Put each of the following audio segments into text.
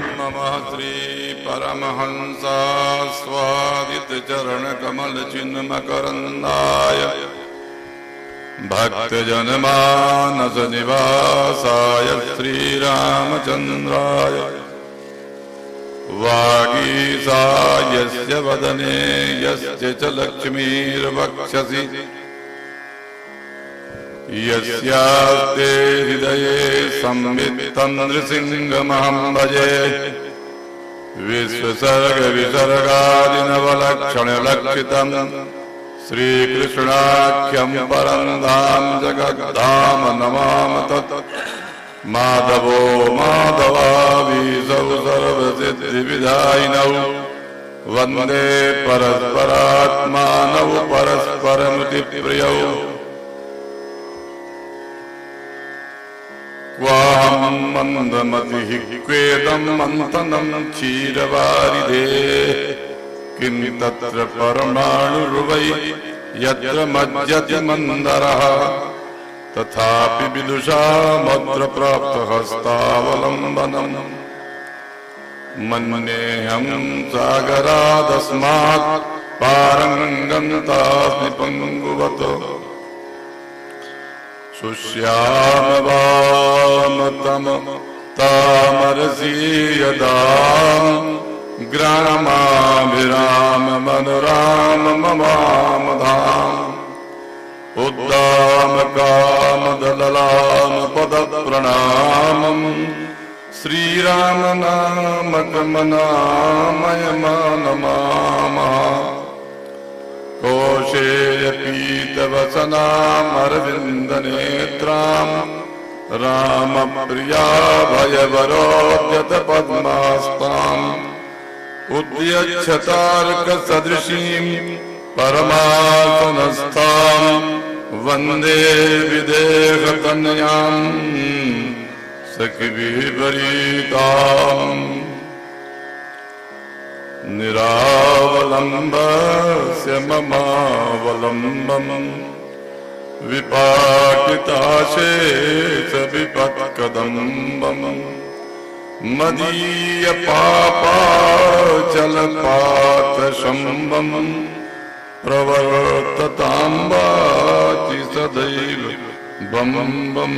नमः श्री परमहंस स्वादित चरण कमल चिन्ह मकरंदाय भक्तजन मानस निवासाय श्रीरामचंद्राय वागीसायस्य वदने यस्य च लक्ष्मीर्वक्षसि यस्यास्ते हृदये संवित्तं नृसिंहमहं भजे विश्वसर्ग विसर्गादिनवलक्षणलक्षितं श्रीकृष्णाख्यं परं धाम जगद्धाम नमामि तत् माधवो माधवावीसौ सर्वसिद्धिविधायिनौ वन्दे परस्परात्मानौ परस्परमुतिप्रियौ क्वाहं मन्दमतिः क्वेदं मन्थनं क्षीरवारिधे किं तत्र परमाणुर्वै यत्र मज्जति मन्दरः तथापि विदुषामत्र प्राप्तहस्तावलम्बनम् मन्येऽहं सागरादस्मात् पारं गन्तास्मि पङ्गुवत् सुश्यामवामतम तामरसी यदा ग्रामाभिराम मनोराम ममामधाम उद्दाम काम दललाम पद प्रणामम् श्रीराम नामकमनामय नमामः कोशेय पीतवसनामरविन्दनेत्राम् रामप्रियाभयवरोद्यत पद्मास्ताम् उद्यच्छतार्कसदृशीम् परमासनस्थाम् वन्दे विदेहतनयाम् सखिभिर्वरीताम् निरावलम्बस्य ममावलम्बम् विपाकिताशेष विपत्कदम्बम् मदीयपापाचलपातशम्बम् प्रवर्ततां वाचि सदैव बम बम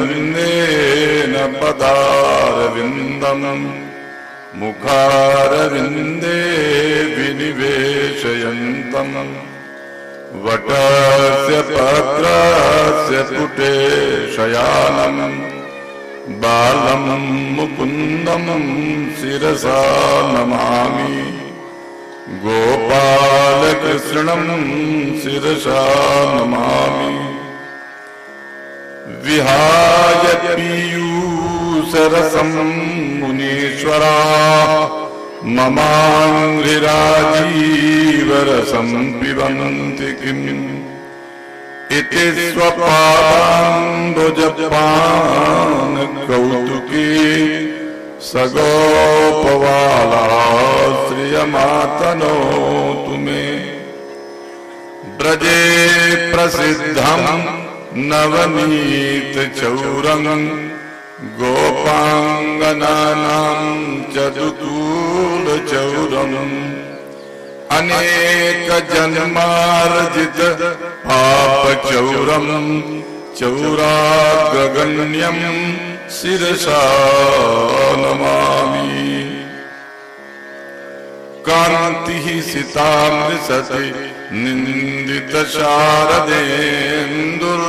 करारविन्देन पदारविन्दम् मुखारविन्दे विनिवेशयन्तम् वटस्य पत्रस्य पुटे शयानम् बालं मुकुन्दं शिरसा नमामि गोपालकृष्णं शिरसा नमामि विहाय पीयूषरसं मुनीश्वरा ममाङ्घ्रिराजीवरसं पिबन्ति किम् इति स्वपादाम्बुजपान कौतुकी सगोपवाला श्रियमातनोतु मे ब्रजे प्रसिद्धं नवनीत चौरं गोपांगनानां चतुल चौरम् अनेक जन्मार्जित पाप चौरम् चौराग्रगण्यं शिरसा नमामि कान्तिः सितामृशति निन्दित शारदेन्दुर्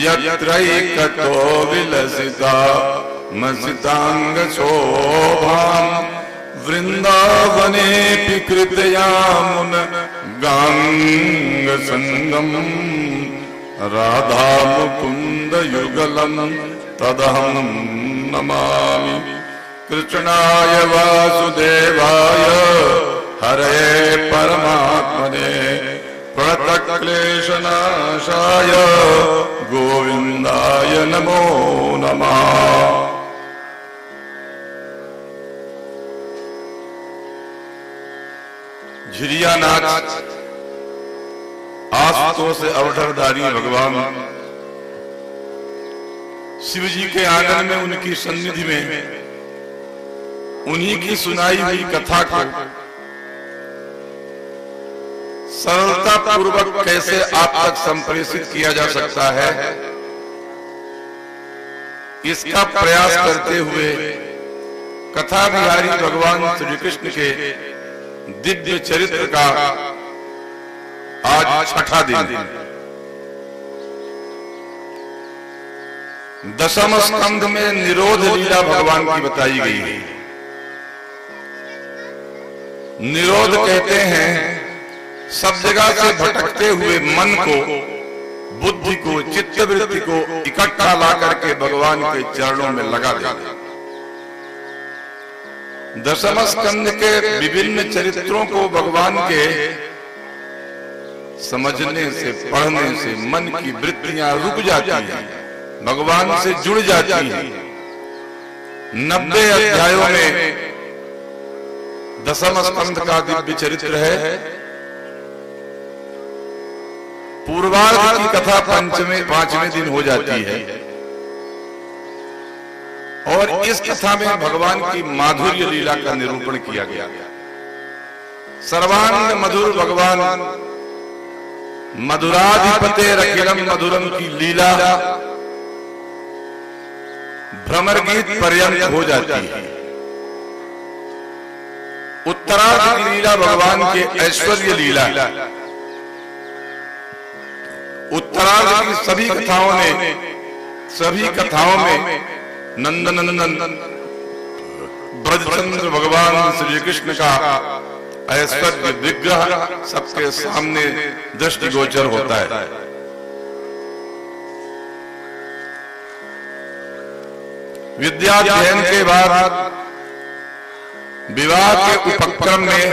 यत्रैकतो विलसिता मसितांग शोभाम् वृंदावनेऽपि कृतयामुन गांग संगम राधा मुकुंद युगलम तदहं नमामि कृष्णाय वासुदेवाय हरे परमात्मने प्रणतक्लेशनाशाय गोविंदाय नमो नमः। झिरियानाथ आस्तों से अवठरधारी भगवान शिव जी के आंगन में उनकी सन्निधि में उन्हीं की सुनाई हुई कथा को सरलता पूर्वक कैसे आप तक संप्रेषित किया जा सकता है, इसका प्रयास करते हुए कथा बिहारी भगवान श्री कृष्ण के दिव्य चरित्र का आज छठा दिन। दशम स्कंध में निरोध लीला भगवान की बताई गई है। निरोध कहते हैं सब जगह से भटकते हुए मन को, बुद्धि को, चित्तवृत्ति को इकट्ठा ला करके भगवान के चरणों में लगा देना। दशम स्कंद के विभिन्न चरित्रों को भगवान के समझने से, पढ़ने से मन की वृत्तियां रुक जाती हैं, भगवान से जुड़ जाती हैं। 90 अध्यायों में दशम स्कंद का दिव्य चरित्र है। पूर्वार्ध की कथा पांचवें दिन हो जाती है और इस कथा में भगवान की माधुर्य लीला का निरूपण किया गया। सर्वांग मधुर भगवान मधुराधिपते रखिलम मधुरम की लीला भ्रमर गीत पर्यंत हो जाती है। उत्तरार्ध की लीला भगवान के ऐश्वर्य लीला। उत्तरार्ध की सभी कथाओं में नंदनंदन ब्रजचंद्र भगवान श्री कृष्ण का ऐश्वर्य विग्रह सबके सामने दृष्टिगोचर होता है। विद्याध्ययन के बाद विवाह के उपक्रम में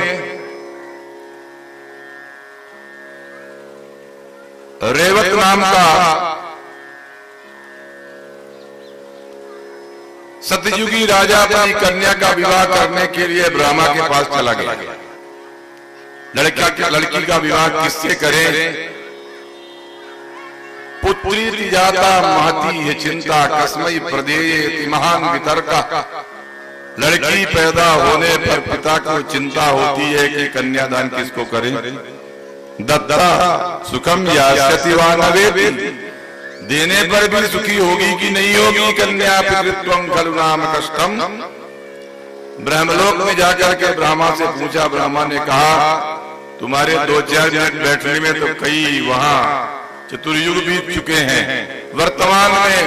रेवत नाम का सतयुगी राजा अपनी कन्या का विवाह करने के लिए ब्रह्मा के पास चला गया। लड़की का विवाह किससे करें? पुत्री जाता महती है चिंता कस्मई प्रदेय महान वितर्का। लड़की पैदा होने पर पिता को चिंता होती है कि कन्यादान किसको करें। दत्ता सुखम यास्यति वा न वेति, देने पर भी सुखी होगी कि नहीं होगी कन्या। पितृत्वं खलु नाम कष्टम। ब्रह्मलोक में जाकर के ब्रह्मा से पूछा। ब्रह्मा ने कहा तुम्हारे 2-4 मिनट बैठने में तो कई वहां चतुर्युग बीत चुके हैं। वर्तमान में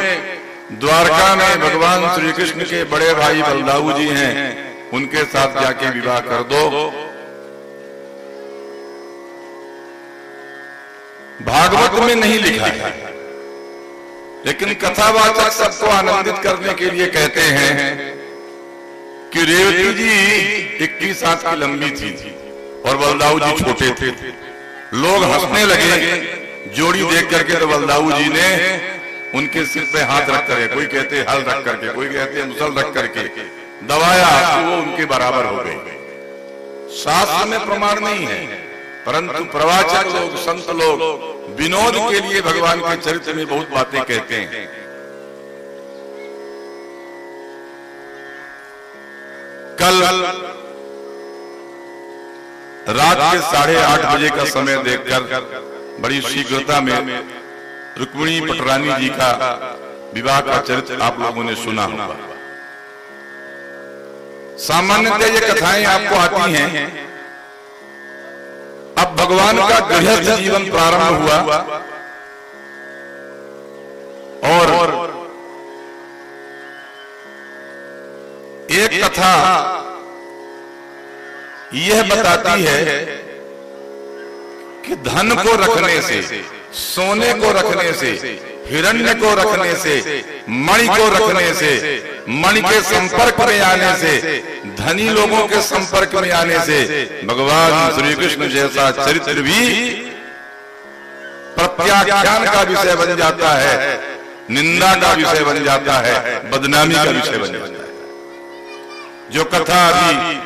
द्वारका में भगवान श्री कृष्ण के बड़े भाई बलदाऊ जी हैं, उनके साथ जाके विवाह कर दो। भागवत में नहीं लिखा है, लेकिन कथावाचक सबको आनंदित करने के लिए कहते हैं कि रेवती जी 21 हाथ की लंबी थी और बलदाऊ जी छोटे थे। लोग हंसने लगे जोड़ी देख करके। तो बलदाऊ जी ने उनके सिर पे हाथ रख करके, कोई कहते हल रख करके, कोई कहते मुसल रख करके दबाया तो वो उनके बराबर हो गए। शास्त्र में प्रमाण नहीं है, परंतु प्रवाचक लोग, संत लोग विनोद के लिए भगवान के चरित्र में बहुत बातें कहते हैं। कल रात के 8:30 बजे का समय देखकर बड़ी शीघ्रता में रुक्मिणी पटरानी जी का विवाह का चरित्र आप लोगों ने सुना होगा। सामान्यतः ये कथाएं आपको आती हैं। अब भगवान का गृहस्थ जीवन प्रारंभ हुआ और एक कथा यह बताती है कि धन को रखने से, सोने को रखने से, हिरण्य को रखने से, मणि को रखने से, मणि के संपर्क में आने से, धनी लोगों के संपर्क में आने से भगवान श्री कृष्ण जैसा चरित्र भी प्रत्याख्यान का विषय बन जाता है, निंदा का विषय बन जाता है, बदनामी का विषय बन जाता है। जो कथा अभी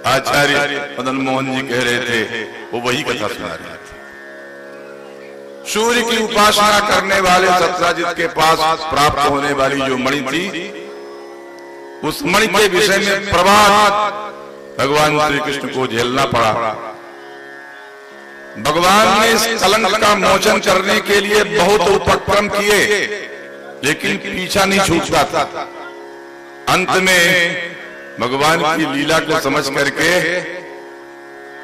आचार्य मदन मोहन जी कह रहे थे वो वही कथा सुना रहे थे। सूर्य की उपासना करने वाले सत्यजित के पास प्राप्त होने वाली जो मणि थी, उस मणि के विषय में प्रभात भगवान श्री कृष्ण को झेलना पड़ा। भगवान ने इस कलंक का मोचन करने के लिए बहुत उपक्रम किए, लेकिन पीछा नहीं छूटता था। अंत में भगवान की लीला को समझ करके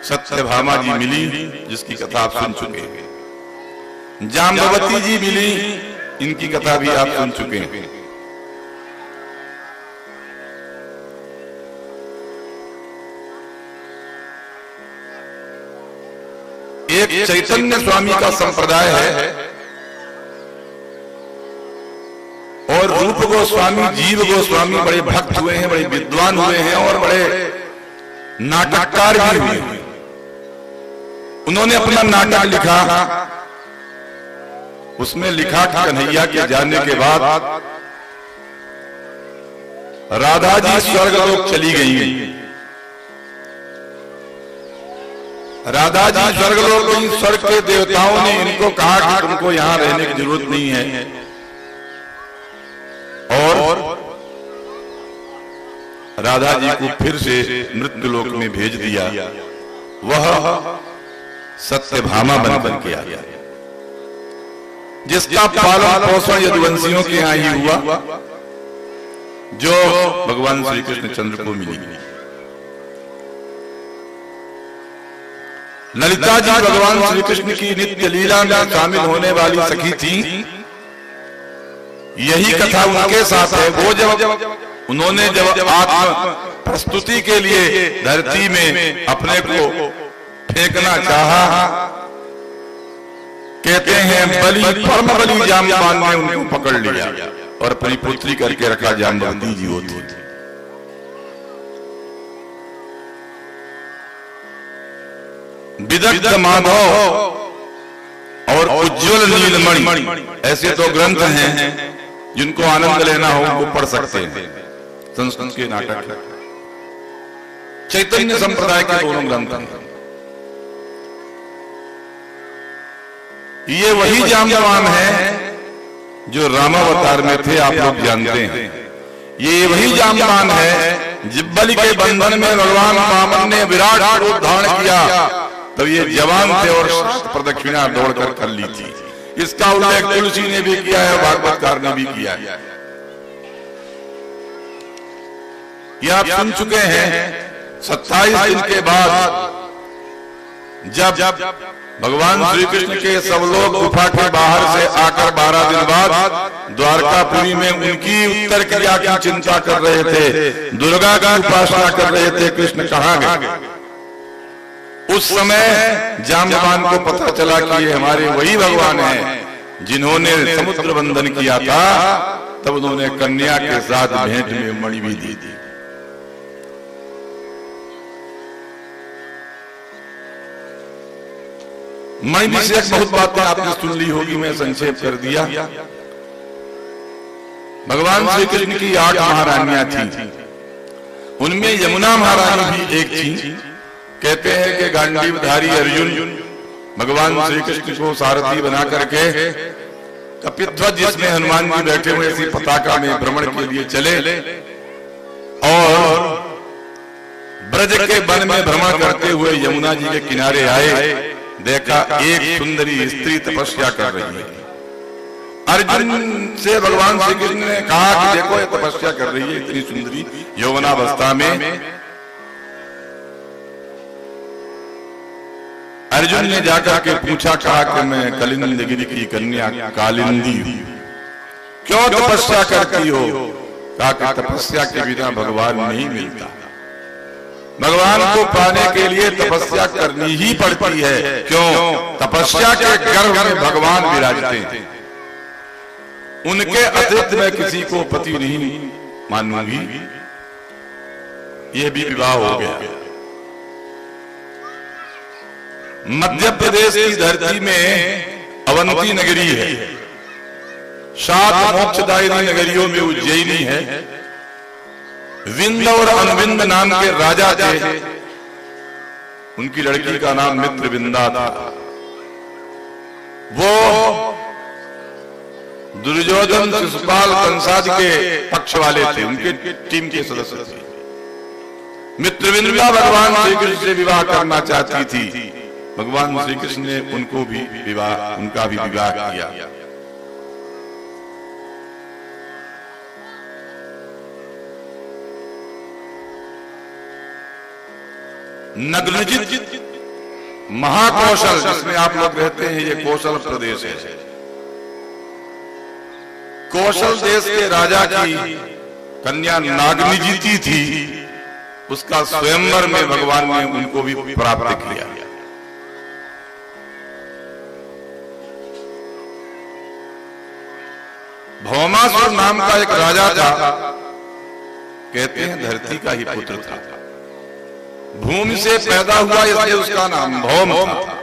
सत्यभामा जी मिली, जिसकी कथा आप सुन चुके हैं। जाम्बवती जी मिली, इनकी कथा भी आप सुन चुके हैं। एक चैतन्य स्वामी का संप्रदाय है और रूप गोस्वामी, जीव गोस्वामी बड़े भक्त हुए हैं, बड़े विद्वान हुए हैं और बड़े नाटककार भी हुए हैं। उन्होंने अपना नाटक लिखा, उसमें लिखा कि कन्हैया के जाने के बाद राधा जी स्वर्गलोक चली गई। राधा जी स्वर्गलोक गई, स्वर्ग के देवताओं ने इनको कहा कि तुमको यहां रहने की जरूरत नहीं है, और राधा जी को फिर से मृत्युलोक में भेज दिया। वह सत्यभामा बन के आ गया, जिसका पालन पोषण यदुवंशियों के यहां ही हुआ, जो भगवान श्री कृष्ण चंद्र को मिली। ललिता जी भगवान श्री कृष्ण की नित्य लीला में शामिल होने वाली सखी थी। यही कथा उनके साथ है। वो जब उन्होंने जब आत्म प्रस्तुति के लिए धरती में अपने को फेंकना चाहा, कहते हैं बलि, परम बलि जाम्बवान ने उनको पकड़ लिया और अपनी पुत्री करके रखा। जाम्बवती जी होती थी। विदग्ध माधव और उज्ज्वल नीलमणि, ऐसे दो ग्रंथ हैं जिनको आनंद लेना हो वो पढ़ सकते हैं। संस्कृत के नाटक चैतन्य संप्रदाय के दोनों ग्रंथ हैं। ये वही जाम्बवान है जो रामावतार में थे, आप लोग जानते हैं। ये वही जाम्बवान है जब बलि के बंधन में भगवान वामन ने विराट रूप धारण किया, तो ये जवान थे और प्रदक्षिणा दौड़कर कर ली थी। इसका उल्लेख तुलसी ने भी किया है, भागवतकार ने भी किया है। ये आप सुन चुके हैं। 27 दिन के बाद जब भगवान श्री कृष्ण के सब लोग गुफा के बाहर से आकर 12 दिन बाद द्वारकापुरी में उनकी उत्तर क्रिया की चिंता कर रहे थे, दुर्गा की उपासना कर रहे थे, कृष्ण कहाँ गए। उस समय जाम्बवान को पता चला कि ये हमारे वही भगवान हैं जिन्होंने समुद्र बंधन किया था। तब उन्होंने कन्या के साथ भेंट में मणि भी दी थी। मणि विषयक बहुत बातें आपने सुन ली होगी, मैं संक्षेप कर दिया। भगवान श्री कृष्ण की 8 महारानियां थी, उनमें यमुना महारानी भी एक थी। कहते हैं कि गांडीवधारी अर्जुन भगवान श्री कृष्ण को सारथी बना करके कपिध्वज, जिसमें हनुमान जी बैठे हुए ऐसी पताका में भ्रमण के लिए चले और ब्रज के वन में भ्रमण करते हुए यमुना जी के किनारे आए। देखा एक सुंदरी स्त्री तपस्या कर रही है। अर्जुन से भगवान श्री कृष्ण ने कहा कि देखो ये तपस्या कर रही है इतनी सुंदरी यौवनावस्था में। अर्जुन ने जाकर के पूछा, कहा कि मैं कलिंदगिरी की कन्या कालिंदी हूं, क्यों तपस्या करती हो? कहा कि तपस्या के बिना भगवान नहीं मिलता, भगवान को पाने के लिए तपस्या करनी ही पड़ती है। क्यों? तपस्या के गर्भ में भगवान विराजते हैं, उनके अतिरिक्त मैं किसी को पति नहीं मानूंगी। यह भी विवाह हो गया। मध्य प्रदेश की धरती में अवंती नगरी है, 7 मोक्षदायिनी नगरियों में उज्जैनी है। विंद और अनविंद नाम के राजा थे, उनकी लड़की का नाम मित्रविंदा था। वो दुर्योधन, शिशुपाल, कंसाद के पक्ष वाले थे, उनके टीम के सदस्य थे। मित्रविंदा भगवान श्री कृष्ण से विवाह करना चाहती थी। भगवान श्री कृष्ण ने उनका भी विवाह किया। नग्नजित महाकौशल, जिसमें आप लोग रहते हैं, ये कौशल प्रदेश है। कौशल देश के राजा की कन्या नागनिजिति थी, उसका स्वयंवर में भगवान ने उनको भी प्राप्त किया। भौमासुर नाम का एक राजा था, कहते हैं धरती का ही पुत्र था। भूमि से पैदा हुआ इसलिए उसका नाम भौम था।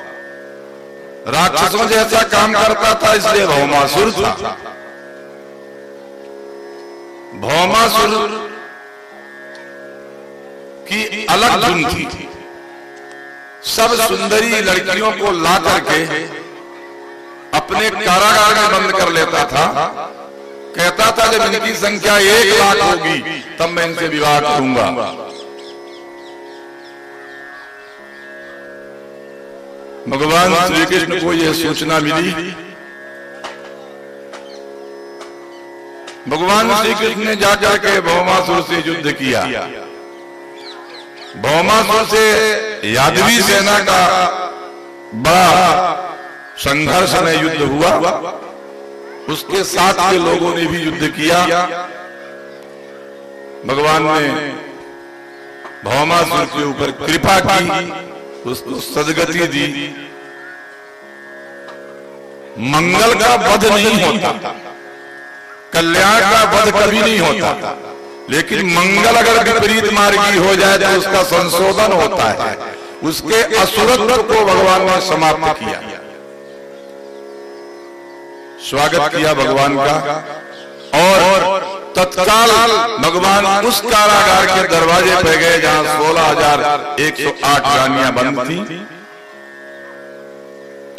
राक्षसों जैसा काम करता था इसलिए भौमासुर था। भौमासुर की अलग धुन थी। सब सुंदरी लड़कियों को ला करके अपने कारागार में बंद कर लेता था। कहता था जब इनकी संख्या 1 लाख होगी तब मैं इनसे विवाह करूंगा। भगवान श्री कृष्ण को यह सूचना मिली। भगवान श्री कृष्ण ने जाकर के भौमासुर से युद्ध किया। भौमासुर से यादवी सेना का बड़ा संघर्ष में युद्ध हुआ। उसके साथ के लोगों ने भी युद्ध किया। भगवान ने भौमासुर के ऊपर कृपा की, उसको सदगति दी। मंगल का वध नहीं होता, कल्याण का वध कभी नहीं होता, लेकिन मंगल अगर विपरीत मार्गी हो जाए तो उसका संशोधन होता है। उसके असुरत्व को भगवान ने समाप्त किया। स्वागत किया भगवान का, और तत्काल भगवान उस कारागार के दरवाजे पे गए जहां 16,108 रानियां बंद थी।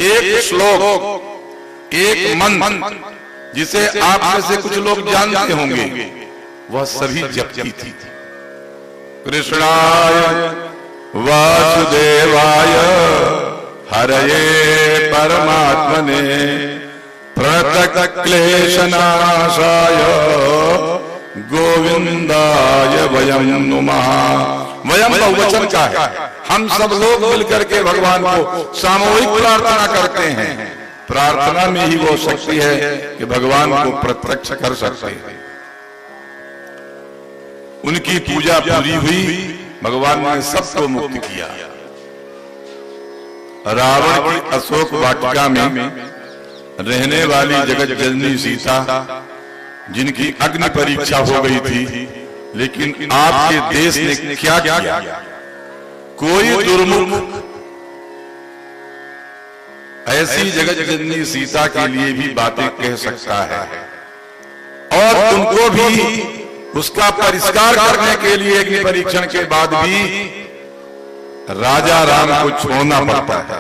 एक श्लोक, एक मंत्र जिसे आप में से कुछ लोग जानते होंगे, वह सभी जपती थी। कृष्णाय वासुदेवाय हरये परमात्मने प्रणत क्लेशनाशाय गोविंदाय वयम नुमः। वयम बहुवचन का है। हम सब लोग मिलकर के भगवान को सामूहिक प्रार्थना करते हैं। प्रार्थना में ही वो शक्ति है कि भगवान को प्रत्यक्ष कर सकते हैं। उनकी पूजा पूरी हुई, भगवान ने सबको मुक्त किया। रावण की अशोक वाटिका में रहने वाली जगत जननी सीता, जिनकी अग्नि परीक्षा हो गई थी, लेकिन आपके देश ने क्या किया? कोई दुर्मुख ऐसी जगत जननी सीता के लिए भी बातें कह सकता है, और उनको भी उसका परिष्कार करने के लिए अग्नि परीक्षण के बाद भी राजा राम को छोड़ना पड़ता है।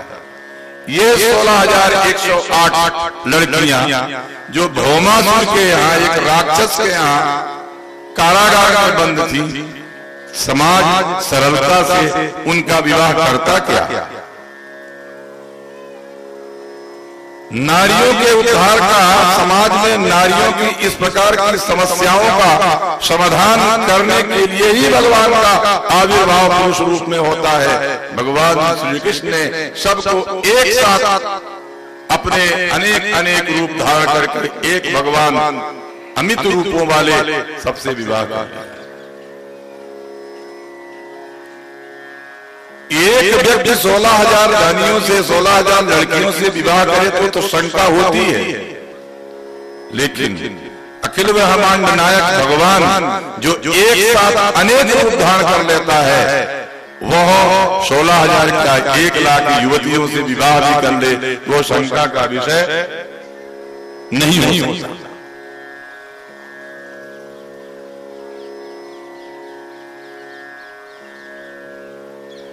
ये 16,108 लड़कियां जो भौमासुर के यहाँ, एक राक्षस के यहाँ कारागार में बंद थी, समाज सरलता से उनका विवाह करता क्या? नारियों के उद्धार का, समाज में नारियों की इस प्रकार की समस्याओं का समाधान करने के लिए ही भगवान का आविर्भाव पुरुष रूप में होता है। भगवान श्री कृष्ण ने सबको एक साथ अपने अनेक अनेक रूप धारण करके एक भगवान अमित रूपों वाले सबसे विवाह किया। एक व्यक्ति 16,000 रानियों से, 16,000 लड़कियों से विवाह करे तो शंका होती है, लेकिन अखिल ब्रह्मांड नायक भगवान जो एक साथ अनेक रूप धारण कर लेता है, वह 16,000 का 1 लाख युवतियों से विवाह भी कर ले, वो शंका का विषय नहीं हो सकता।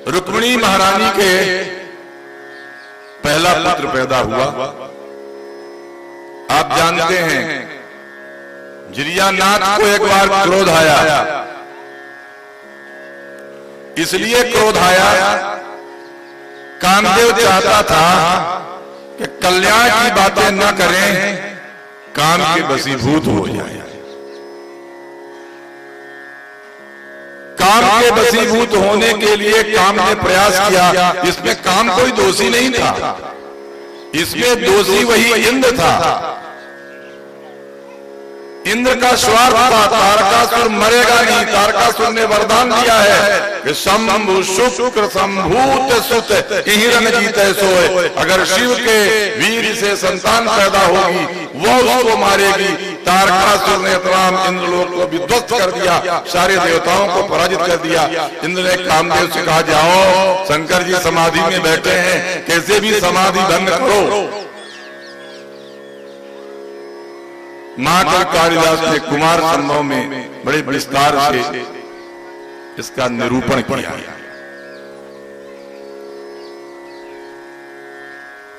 रुक्मिणी महारानी के पहला पुत्र पैदा हुआ, आप जानते हैं जिरियानाथ को एक बार क्रोध आया, इसलिए क्रोध आया, कामदेव चाहता था कि कल्याण की बातें न करें, काम के वशीभूत हो जाए। काम के वशीभूत होने के लिए काम ने प्रयास किया। इसमें काम कोई दोषी नहीं था, इसमें दोषी वही इंद्र था। इंद्र का स्वार्थ था, तारकासुर मरेगा नहीं। तारकासुर ने वरदान दिया है कि शंभु शुक्र संभूत सुत हिरण जीते सोए। अगर शिव के वीर से संतान पैदा होगी वो उसको मारेगी। तारकासुर ने तमाम इंद्रलोक को विध्वस्त कर दिया, सारे देवताओं को पराजित कर दिया। इंद्र ने कामदेव से कहा, जाओ शंकर जी समाधि में बैठे हैं, कैसे भी समाधि भंग करो। महाकवि कालिदास ने कुमार संभव में बड़े विस्तार से इसका निरूपण किया।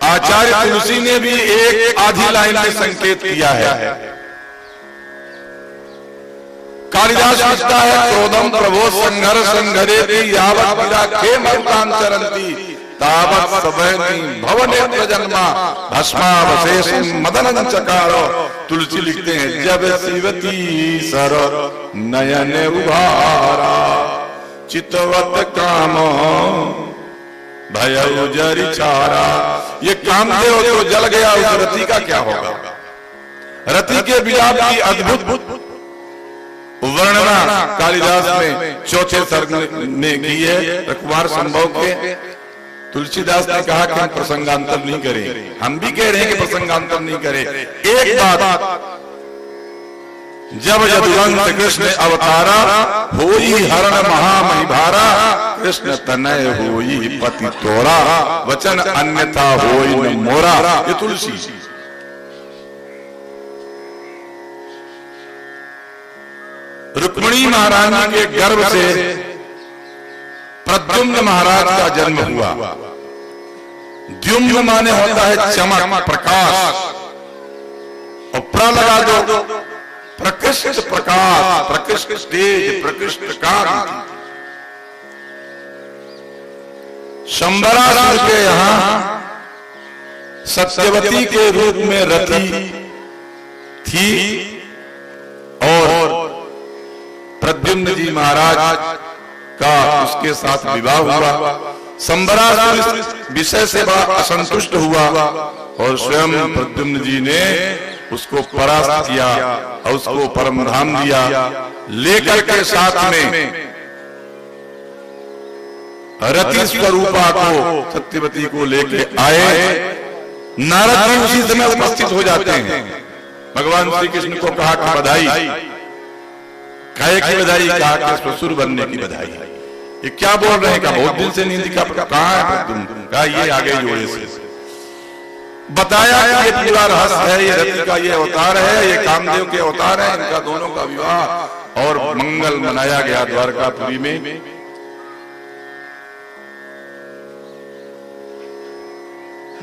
आचार्य तुलसी ने भी एक आधी लाइन में संकेत किया है। कालिदास लिखता है, क्रोधम प्रभो संघर्ष संघरेति यावत् विराखे मरुतां चरन्ति तावत् सवैनी भवनेत्र जन्मा भस्मावशेषं मदनं चकारो। तुलसी लिखते हैं, जब शिवती सर नयन उभारा चितवत काम भयउ जरि चारा। ये कामदेव तो जल गया, उस रति का क्या होगा। रति के विलाप की अद्भुत वर्णना कालिदास ने चौथे सर्ग में की है। कुमार संभव के तुलसीदास ने कहा कि हम प्रसंगांतर नहीं करें, हम भी कह रहे हैं कि प्रसंगांतर नहीं करें। एक बात, जब यदुवंश कृष्ण अवतारा होई हरण महामहिभारा कृष्ण तनय होई पति तोरा वचन अन्यथा होई न मोरा। ये तुलसी। रुक्मिणी महारानी के गर्भ से प्रद्युम्न महाराज का जन्म हुआ। द्युम्न माने होता है चमक, प्रकाश, और प्र लगा दो प्रकृष्ट प्रकाश, प्रकृष्ट तेज, प्रकृष्ट कांति। शंबरासुर के यहां सत्यवती के रूप में रति थी और प्रद्युम्न जी महाराज का उसके साथ विवाह हुआ। शंबरासुर इस विषय से बड़ा असंतुष्ट हुआ और स्वयं प्रद्युम्न जी ने उसको परास्त किया और उसको परम धाम दिया। लेकर के साथ में रति स्वरूपा को, सत्यवती को लेके आए। नारद जी उसी समय उपस्थित हो जाते हैं। भगवान श्री कृष्ण को कहा कि बधाई, काहे की बधाई, कहा कि ससुर बनने की बधाई। ये क्या बोल रहे हैं, बहुत दिन से नींद का कहाँ है प्रद्युम्न, कहा ये आ गए जोड़े से। बताया कि ये पूरा रहस्य है, ये रति का ये अवतार है, ये कामदेव के अवतार है। इनका दोनों का विवाह और मंगल मनाया गया द्वारकापुरी में।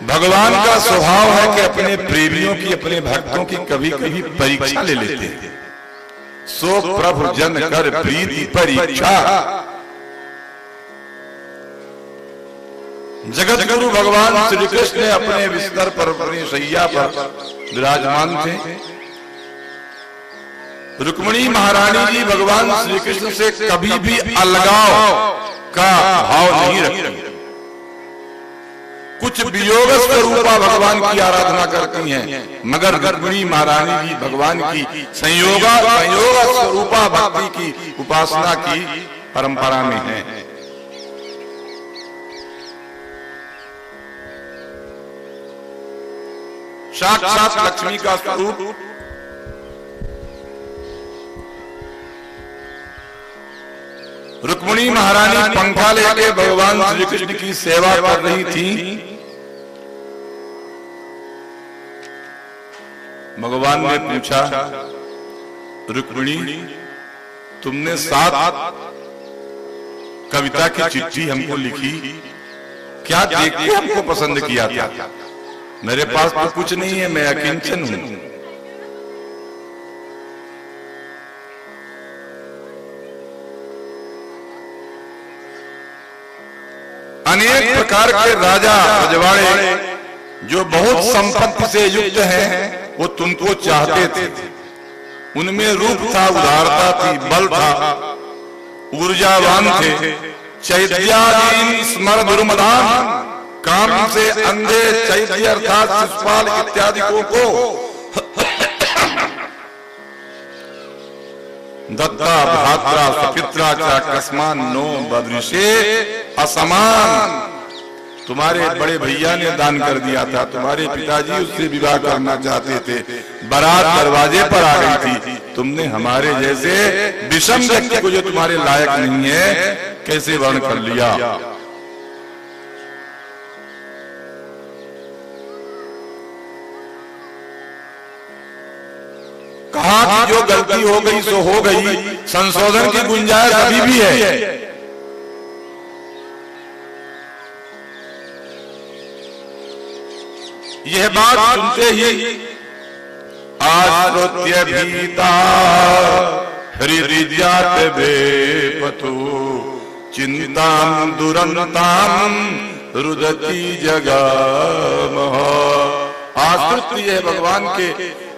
भगवान का स्वभाव है कि अपने प्रेमियों की, अपने भक्तों की कभी कभी परीक्षा ले लेते हैं। सो प्रभु जन कर प्रीति परीक्षा। जगत गुरु भगवान श्री कृष्ण अपने बिस्तर पर, अपनी शैया पर विराजमान थे। रुक्मिणी महारानी जी भगवान श्री कृष्ण से कभी भी अलगाव का भाव नहीं रखती। कुछ वियोग स्वरूपा भगवान की आराधना करती हैं, मगर रुक्मिणी महारानी जी भगवान की संयोग स्वरूपा भक्ति की उपासना की परंपरा में है। साक्षात लक्ष्मी का स्वरूप रुक्मिणी महारानी पंखा लेके भगवान श्री कृष्ण की सेवा कर रही थी। भगवान ने पूछा, रुक्मिणी तुमने 7 कविता की चिट्ठी हमको लिखी, क्या देख के हमको पसंद किया था? मेरे पास तो कुछ नहीं है, मैं अकिंचन हूं। अनेक प्रकार के राजा रजवाड़े जो बहुत संपत्ति से युक्त हैं, वो तुमको चाहते थे। उनमें रूप था, उदारता थी, बल था, ऊर्जावान थे, चैत्यादीन स्मर दुर्मदान, काम से अंधे चैत्य अर्थात शिशुपाल इत्यादि को दत्ता भ्रात्रा सुपित्रा च कस्मान नो बदृशे असमान। तुम्हारे बड़े भैया ने दान कर दिया था, तुम्हारे पिताजी उससे विवाह करना चाहते थे, बारात दरवाजे पर आ गई थी, तुमने हमारे जैसे विषम व्यक्ति को जो तुम्हारे लायक नहीं है कैसे वर्ण कर लिया। कहा कि जो गलती हो गई सो हो गई, संशोधन की गुंजाइश अभी भी है। यह बात सुनते ही आश्रोत्य भीता हृदय जात बेपतु चिंताम दुरंताम रुदती जगमः। आश्रित है भगवान के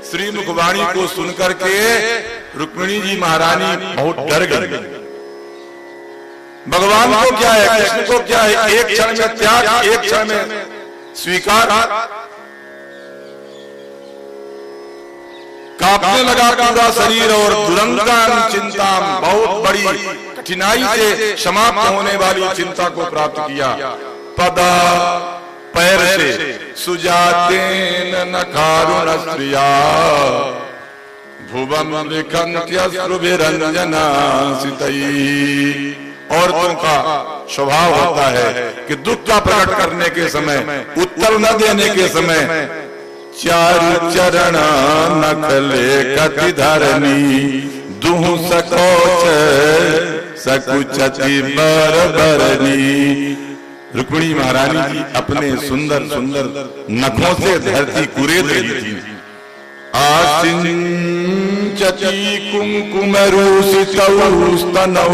श्री मुखवाणी को सुनकर के रुक्मिणी जी महारानी बहुत डर गई। भगवान को क्या है, कृष्ण को क्या है, एक क्षण में त्याग, एक क्षण में स्वीकार। कांपने लगा पूरा शरीर और दुरंताम चिंता, बहुत बड़ी कठिनाई से समाप्त होने वाली चिंता को प्राप्त किया। पदा पैर से सुजाते न कारुण स्त्रिया भुवम लिखन्त्यश्रुभिरंजना सितई। औरतों का स्वभाव होता है कि दुख का प्रकट करने के समय, उत्तर न देने के समय चारु चरण नखले कति धरनी दुहु सकोच सकुचति बर बरनी। रुक्मिणी महारानी जी अपने सुंदर सुंदर नखों से धरती कुरेद रही थी। आसिंचति कुमकुम रूसितौ स्तनौ,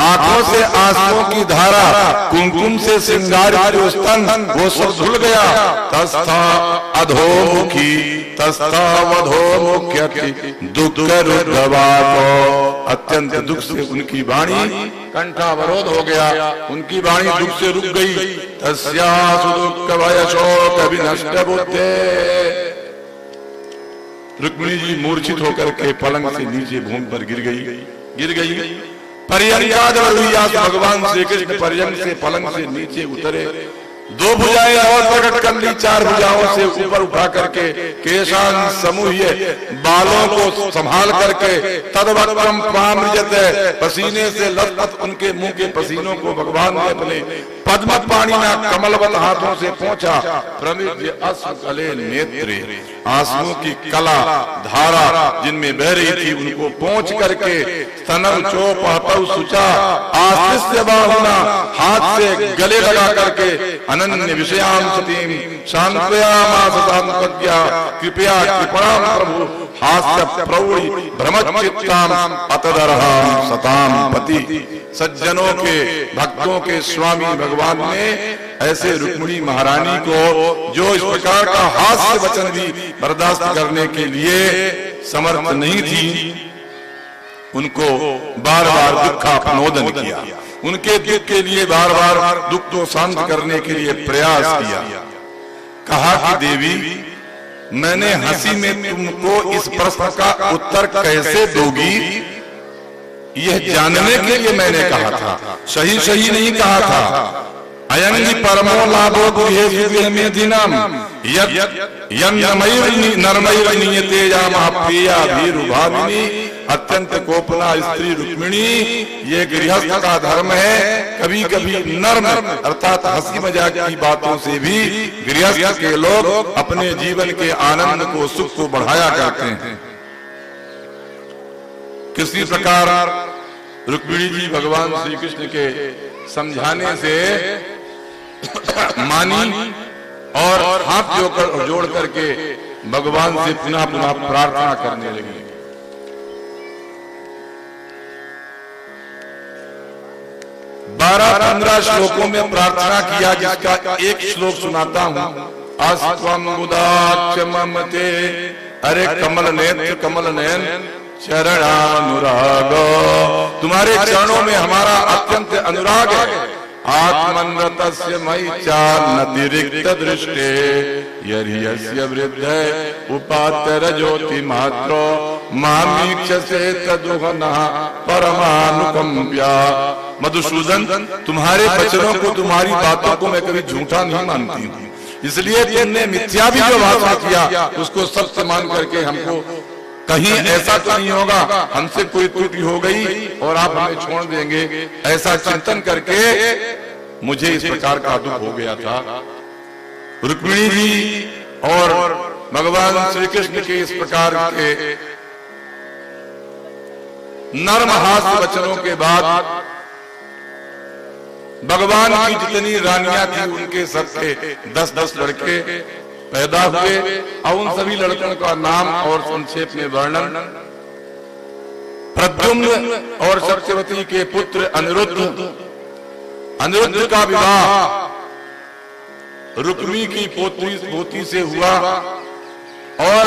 आंखों से आंसुओं की धारा, कुमकुम से श्रृंगार जो स्तन वो सब धुल गया। तस्था अधोमुखी तस्था वधोमुख्यति दुख रुद्धवातो, अत्यंत दुख से उनकी वाणी कंठावरोध हो गया, उनकी वाणी दुख से रुक गई। तस्यासु दुःख भय शोक विनष्ट बुद्धे। रुक्मिणी जी मूर्छित होकर के पलंग से नीचे भूमि पर गिर गई। पर्यंकाद भगवान श्री कृष्ण पर्यंक से पलंग से नीचे उतरे, दो भुजाएं और प्रकट कर ली, चार भुजाओं से ऊपर उठा करके केशान समूह्य बालों को संभाल करके तदवक्रम पामृजत, पसीने से लथपथ उनके मुंह के पसीनों को भगवान ने अपने पद्म पाणिना कमलवत हाथों से पहुंचा। प्रमिज्य अश्रुकले नेत्रे, आंसुओं की कला धारा जिनमें बह रही थी उनको पहुंच करके स्तनव चोपहतौ सुचा, आश्रित्य बाहुना हाथ से गले लगा करके अनन्य विषयाम सतीम शांतयामास सांत्वज्ञा कृपया कृपणाम प्रभु हास्य प्रौढ़ी भ्रमचित्ताम अतदरहाम सताम पति। सज्जनों के भक्तों के स्वामी भगवान ने ऐसे रुक्मिणी महारानी को, जो इस प्रकार का हास्य वचन भी बर्दाश्त करने के लिए समर्थ नहीं थी, उनको बार बार दुख का अपनोदन किया, उनके दुख के लिए बार बार दुख को शांत करने के लिए प्रयास किया। कहा कि देवी, मैंने हंसी में तुमको इस प्रश्न का उत्तर कैसे दोगी यह जानने के लिए मैंने कहा था, सही नहीं कहा था। अयंगी परमो लाभो गुहे में दिनम नरमैर नियते प्रिया भीरुभाविनी। अत्यंत कोपना स्त्री रुक्मिणी, ये गृहस्थ का धर्म है। कभी कभी नर्म अर्थात हंसी मजाक की बातों से भी गृहस्थ के लोग अपने जीवन के आनंद को, सुख को बढ़ाया करते हैं। किसी प्रकार रुक्मिणी जी भगवान श्री कृष्ण के समझाने से मानी और हाथ जोड़ करके भगवान से पुनः पुनः प्रार्थना करने लगी। बारह 15 श्लोकों में प्रार्थना किया, जिसका एक श्लोक सुनाता हूं। अस्त्वं बुदाच्च ममते, अरे कमल नयन चरणानुराग, तुम्हारे चरणों में हमारा अत्यंत अनुराग है। आत्मनरतस्य मयि चान्नतिरिक्त दृष्टे, यस्य वृद्धे उपात्तर ज्योति मात्रो, मामीक्षसे तदुहनः परमानुकंप्या। मधुसूदन, तुम्हारे वचनों को, तुम्हारी बातों को मैं कभी झूठा नहीं मानती हूँ, इसलिए तुमने मिथ्या भी जो भाषण किया उसको सत्य मान करके हमको, कहीं ऐसा तो नहीं होगा हमसे कोई त्रुटि हो गई और आप हमें छोड़ देंगे, ऐसा चिंतन करके मुझे इस प्रकार का दुख हो गया था। रुक्मिणी जी और भगवान श्री कृष्ण के इस प्रकार के नर्म हास्य वचनों के बाद भगवान की जितनी रानियां थी उनके सबके 10-10 लड़के पैदा हुए और उन सभी लड़कों का नाम और संक्षेप में वर्णन। प्रद्युम्न और सत्यवती के पुत्र अनिरुद्ध का विवाह रुक्मी की पोती से हुआ और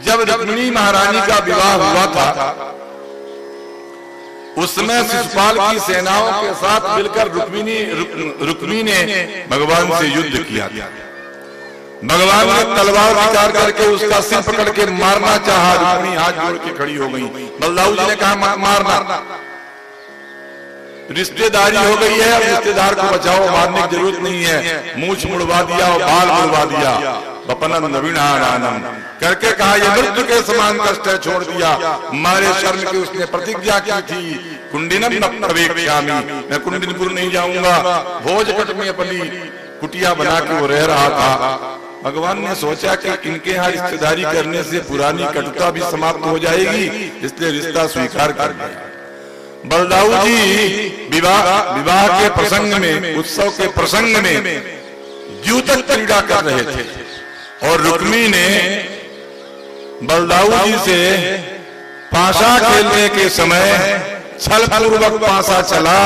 जब रुक्मिणी महारानी का विवाह हुआ था उसमें शिशुपाल की सेनाओं के साथ मिलकर रुक्मी ने भगवान से युद्ध किया था। भगवान ने तलवार निकाल करके उसका सिर पकड़ के मारना चाहा, रुक्मी हाथ जोड़ के खड़ी हो गई। बलदाऊ जी ने कहा मारना, रिश्तेदारी हो गई है, अब रिश्तेदार को बचाओ, मारने की जरूरत नहीं है। मूछ मुड़वा दिया और बाल मुड़वा दिया, बपनम नवीनानम करके कहा ये मृत्यु के समान कष्ट है, छोड़ दिया। मारे शर्म की उसने प्रतिज्ञा की थी, कुंडिनम न प्रवेक्ष्यामि, मैं कुंडिनपुर नहीं जाऊंगा। भोजकट में अपनी कुटिया बना के वो रह रहा था। भगवान ने सोचा कि इनके यहाँ रिश्तेदारी करने से पुरानी कटुता भी समाप्त हो जाएगी, इसलिए रिश्ता स्वीकार कर लिया। बलदाऊ जी विवाह के प्रसंग में, उत्सव के प्रसंग में द्यूतक क्रीड़ा कर रहे थे और रुक्मी ने बलदाऊ जी से पाशा खेलने के समय छल पूर्वक पासा चला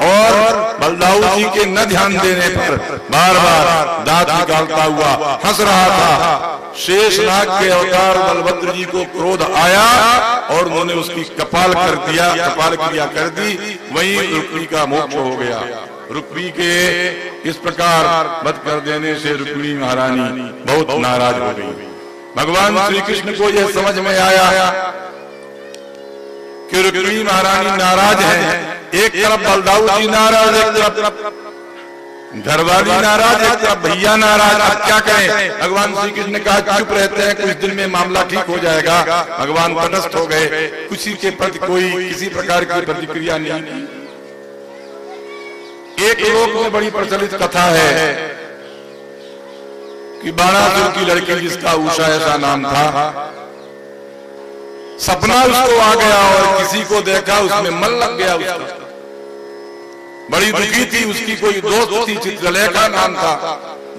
और बलदाऊ जी के न ध्यान देने पर बार बार दांत निकालता हुआ हंस रहा था। शेषनाग के अवतार बलभद्र जी को क्रोध आया और उन्होंने उसकी कपाल क्रिया कर दी। वहीं रुक्मी का मोक्ष हो गया। रुक्मी के इस प्रकार वध कर देने से रुक्मिणी महारानी बहुत नाराज हो गई। भगवान श्री कृष्ण को यह समझ में आया कि रुक्मिणी महारानी नाराज है। एक तरफ बलदाऊ जी नाराज, एक तरफ घरवाली नाराज, एक तरफ भैया नाराज। अब क्या करें? भगवान श्री कृष्ण ने कहा चुप रहते हैं, कुछ दिन में मामला ठीक हो जाएगा। भगवान तटस्थ हो गए, किसी के प्रति कोई किसी प्रकार की प्रतिक्रिया नहीं। एक लोक में बड़ी प्रचलित कथा है कि बाणासुर की लड़की जिसका उषा ऐसा नाम था, सपना उसको आ गया और किसी को देखा उसमें मन लग गया उसका। बड़ी दुखी थी, उसकी कोई दोस्त थी, चित्रलेखा नाम था।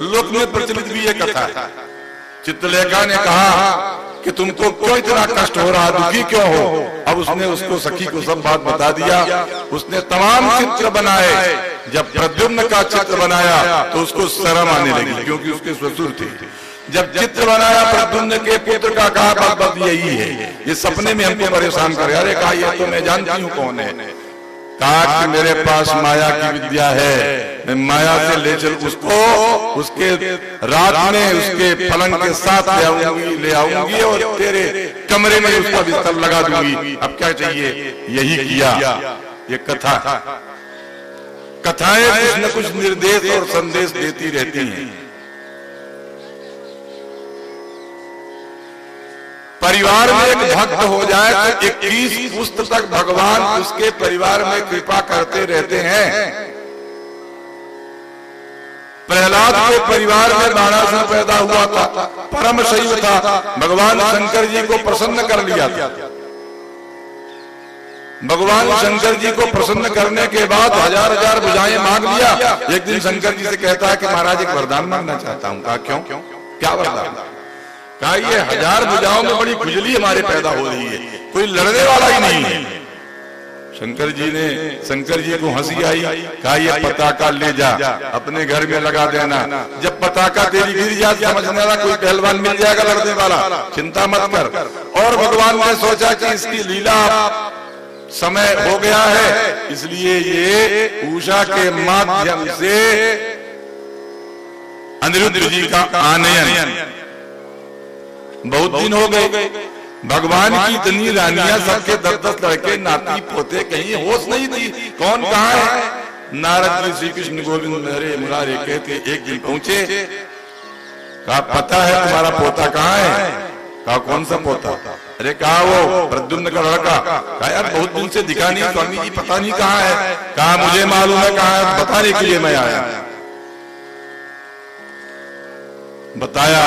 लोक में प्रचलित भी ये कथा है। चित्रलेखा ने कहा कि तुमको क्यों इतना कष्ट हो रहा, दुखी क्यों हो? अब उसने उसको सखी को सब बात बता दिया। उसने तमाम चित्र बनाए। जब प्रद्युम्न का चित्र बनाया तो उसको शर्म आने लगी, क्योंकि उसके ससुर थे। जब चित्र बनाया प्रद्युम्न के पुत्र का, कहा बात यही है, ये सपने में हमको परेशान करे। अरे कहा ये तो मैं जानती हूँ कौन है। कहा कि मेरे पास माया की विद्या है, मैं माया से ले चल उसको, उसके रात में उसके पलंग के साथ ले आऊंगी और तेरे कमरे में उसका बिस्तर लगा दूंगी। अब क्या चाहिए? यही किया। ये कथाएं कुछ न कुछ निर्देश और संदेश देती रहती हैं। परिवार में एक भक्त हो जाए तो 21 पुस्त तक भगवान उसके परिवार में कृपा करते रहते हैं। प्रहलाद के परिवार में बाणासुर पैदा हुआ था, परम शैव था। भगवान शंकर जी को प्रसन्न कर लिया था। भगवान शंकर जी को प्रसन्न करने के बाद हजार हजार भुजाएं मांग लिया। एक दिन शंकर जी से कहता है कि महाराज एक वरदान मांगना चाहता हूं। कहा क्यों? क्या वरदान? कहा ये हजार भुजाओं में बड़ी खुजली हमारे पैदा हो रही है, कोई लड़ने वाला ही नहीं है। शंकर जी को हंसी आई। कहा ये पताका ले जा, अपने घर में लगा देना। जब पताका तेरी गिर जाए समझने वाला कोई पहलवान मिल जाएगा लड़ने वाला, चिंता मत कर। और भगवान ने सोचा कि इसकी लीला समय हो गया है, इसलिए ये उषा के माध्यम से अनिरुद्ध जी का आनयन। बहुत दिन हो गए, भगवान की इतनी रानियां, सबके 10-10 लड़के, नाती पोते, कहीं होश नहीं थी कौन कहाँ है। नारद जी श्री कृष्ण गोविंद हरे मुरारे कहते एक दिन पहुंचे। कहा पता है तुम्हारा पोता कहाँ है? कहा कौन सा पोता? अरे कहा वो प्रद्युम्न का लड़का। कहा यार बहुत दिन से दिखा नहीं स्वामी जी, पता नहीं कहाँ है। कहा मुझे मालूम है कहाँ है, बताने के लिए मैं आया। बताया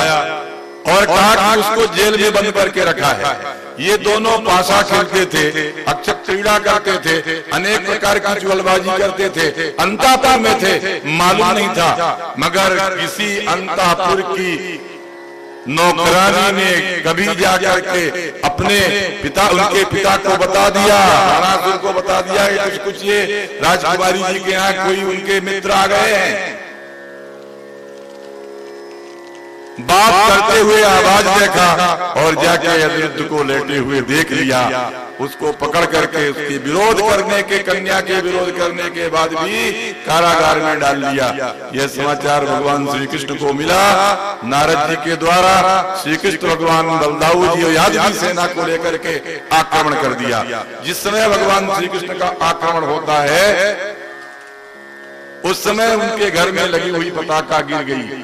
और कहा कि उसको जेल में बंद करके रखा है। ये दोनों पासा खेलते थे, अक्षत क्रीड़ा करते थे, अनेक प्रकार की जुगलबाजी करते थे, अंतापुर में थे, मालूम नहीं था। मगर किसी अंतापुर की नौकरानी ने कभी जाकर के अपने पिता, उनके पिता को बता दिया, राणासुर को बता दिया कि कुछ ये राजकुमारी जी के यहाँ कोई उनके मित्र आ गए हैं। बात करते हुए आवाज देखा और जाके अनिरुद्ध को लेटे हुए देख लिया। उसको पकड़ करके उसके विरोध करने के, कन्या के विरोध करने के बाद भी कारागार में डाल दिया। यह समाचार भगवान श्री कृष्ण को मिला नारद जी के द्वारा। श्री कृष्ण भगवान बलदाऊ जी और यादवी सेना को लेकर के आक्रमण कर दिया। जिस समय भगवान श्री कृष्ण का आक्रमण होता है उस समय उनके घर में लगी हुई पताका गिर गई।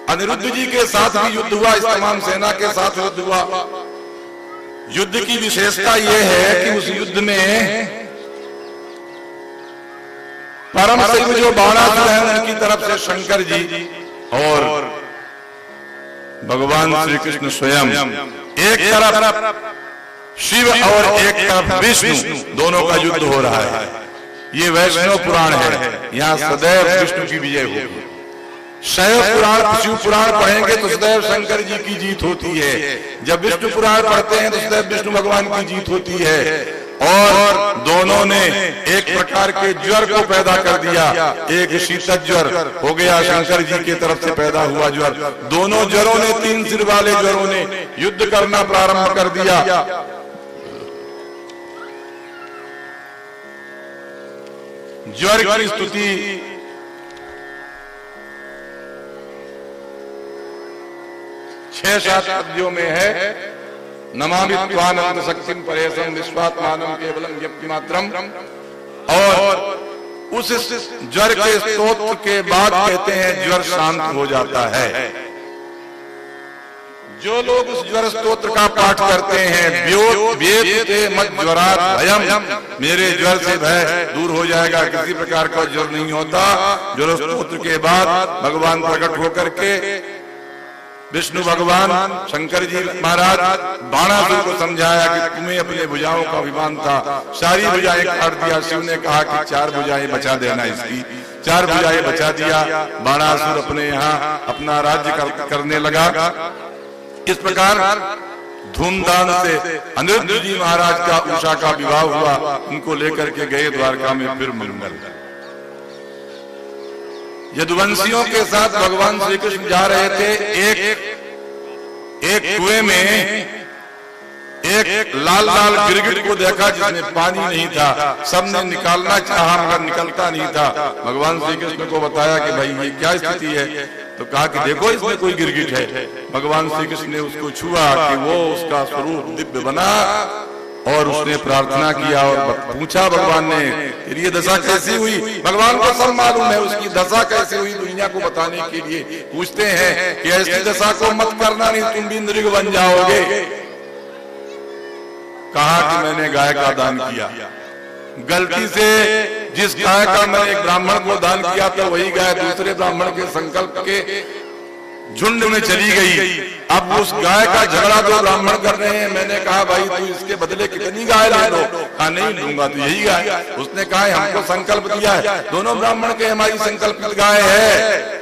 अनिरुद्ध जी के साथ भी युद्ध हुआ, इस तमाम सेना के साथ युद्ध हुआ। युद्ध की विशेषता यह है कि उस युद्ध में परम शिव जो बाणासुर है उनकी तरफ से शंकर जी और भगवान श्री कृष्ण स्वयं, एक तरफ शिव और एक तरफ विष्णु, दोनों का युद्ध हो रहा है। ये वैष्णव पुराण है, यहाँ सदैव विष्णु की विजय होगी। शैव पुराण, शिव पुराण पढ़ेंगे तो सदैव शंकर जी की जीत होती है। जब विष्णु पुराण पढ़ते हैं तो सदैव विष्णु भगवान की जीत होती है। और दोनों ने एक प्रकार के ज्वर को पैदा कर दिया। एक शीतल ज्वर हो गया, शंकर जी की तरफ से पैदा हुआ ज्वर। दोनों ज्वरों ने, 3 सिर वाले ज्वरों ने युद्ध करना प्रारंभ कर दिया। ज्वर की स्तुति छह 7 पद्यों में है। नमामि त्वानंद शक्तिं परेशं विश्वात्मानं केवलं व्यक्तिमात्रम। और उस ज्वर के स्तोत्र के बाद कहते हैं ज्वर शांत हो जाता है। जो लोग उस ज्वर स्तोत्र का पाठ करते हैं, वेत्ते मत ज्वरात् भयम्, मेरे ज्वर से भय दूर हो जाएगा, किसी प्रकार का ज्वर नहीं होता। ज्वर स्तोत्र के बाद भगवान प्रकट होकर के विष्णु भगवान शंकर जी महाराज बाणासुर को समझाया कि तुम्हें अपने भुजाओं का अभिमान था, सारी भुजाएं काट दिया। शिव ने कहा कि 4 भुजाएं बचा देना इसकी। 4 भुजाएं बचा दिया। बाणासुर अपने यहाँ अपना राज्य करने लगा। इस प्रकार धूमधाम से अनिरुद्ध जी महाराज का उषा का विवाह हुआ। उनको लेकर के गए द्वारका में फिर मंगल। यदुवंशियों के साथ भगवान श्री कृष्ण जा रहे थे। एक कुएं में एक लाल लाल गिरगिट को देखा जिसमें पानी नहीं था। सबने निकालना चाहा मगर निकलता नहीं था। भगवान श्री कृष्ण को बताया कि भाई ये क्या स्थिति है, तो कहा कि देखो इसमें कोई गिरगिट है। भगवान श्री कृष्ण ने उसको छुआ कि वो उसका स्वरूप दिव्य बना और उसने प्रार्थना किया और पूछा भगवान ने तेरी ये दशा कैसी हुई। भगवान को सब मालूम है उसकी दशा कैसे हुई, दुनिया को बताने के लिए पूछते हैं कि ऐसी दशा को मत करना, नहीं तुम भी नृग बन जाओगे। कहा कि मैंने गाय का दान किया, गलती से जिस गाय का मैंने एक ब्राह्मण को दान किया था वही गाय दूसरे ब्राह्मण के संकल्प के झुंड में चली गई। अब उस गाय का झगड़ा दो ब्राह्मण कर रहे हैं। मैंने कहा भाई तू इसके बदले कितनी गाय ले लो? कहा नहीं दूंगा तो यही गाय। उसने कहा हमको संकल्प दिया है दोनों ब्राह्मण के हमारी संकल्पित गाय है।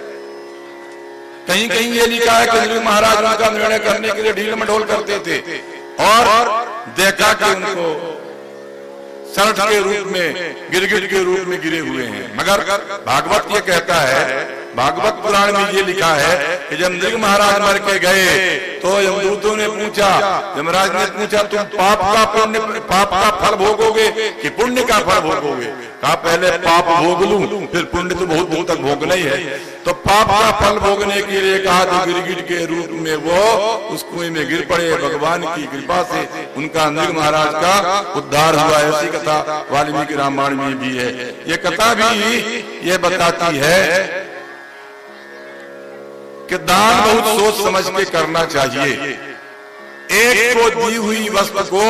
कहीं कहीं ये लिखा है कि महाराज उनका निर्णय करने के लिए ढील मढोल करते थे और देखा कि उनको सरठ के रूप में, गिरगिट के रूप में गिरे हुए हैं। मगर भागवत ये कहता है, भागवत पुराण में ये लिखा है कि जब नृग महाराज मर के गए तो यमदूतों ने पूछा, यमराज ने पूछा तुम पाप का फल भोगोगे कि पुण्य का फल भोगोगे? कहा पहले पाप भोग लूं फिर पुण्य तो बहुत दूर तक भोगना ही है। तो पाप का फल भोगने के लिए कहा तो गिरगिट के रूप में वो उस कुएं में गिर पड़े। भगवान की कृपा से उनका नृग महाराज का उद्धार हुआ। ऐसी कथा वाल्मीकि रामायण में भी है। ये कथा भी ये बताती है कि दान बहुत सोच समझ के करना चाहिए। एक को दी हुई वस्तु को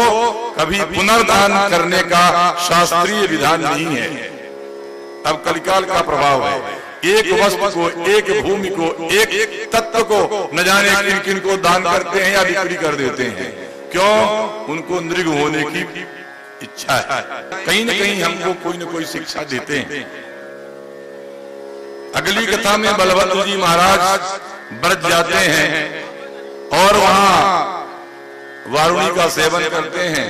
कभी पुनर्दान करने का शास्त्रीय विधान नहीं है। अब कलिकाल का प्रभाव है। एक वस्तु को, एक भूमि को, एक तत्व को न जाने किन किन को दान करते हैं या बिक्री कर देते हैं। क्यों? उनको नृग होने की इच्छा है। कहीं न कहीं हमको कोई न कोई शिक्षा देते हैं। अगली कथा में बलभद्र जी महाराज ब्रज जाते हैं और वहां वारुणी का सेवन करते हैं।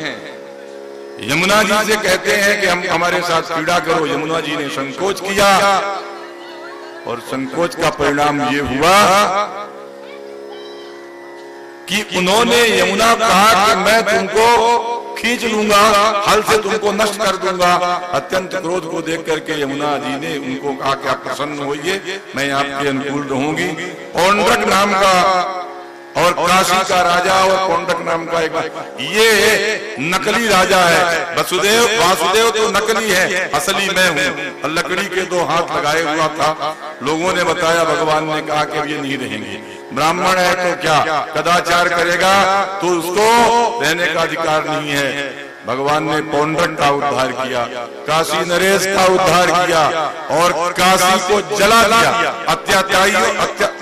यमुना जी से कहते हैं कि हम हमारे साथ क्रीड़ा करो। यमुना जी ने संकोच किया और संकोच का परिणाम ये हुआ कि उन्होंने यमुना कहा कि मैं तुमको खींच लूंगा, हल से तुमको नष्ट कर दूंगा। अत्यंत क्रोध को देख करके यमुना जी ने उनको कहा कि आप प्रसन्न होइए, मैं आपके अनुकूल रहूंगी। पौंड्रक नाम का और काशी का राजा और पौंड्रक नाम का एक, ये नकली राजा है। वासुदेव तो नकली है, असली मैं हूँ। और लकड़ी के दो हाथ लगाए हुआ था। लोगों ने बताया, भगवान ने कहा कि ये नहीं रहेंगे। ब्राह्मण है तो क्या कदाचार करेगा तो उसको रहने का अधिकार नहीं है। भगवान ने पौंड्रक का उद्धार किया, काशी नरेश का उद्धार किया और काशी को जला दिया।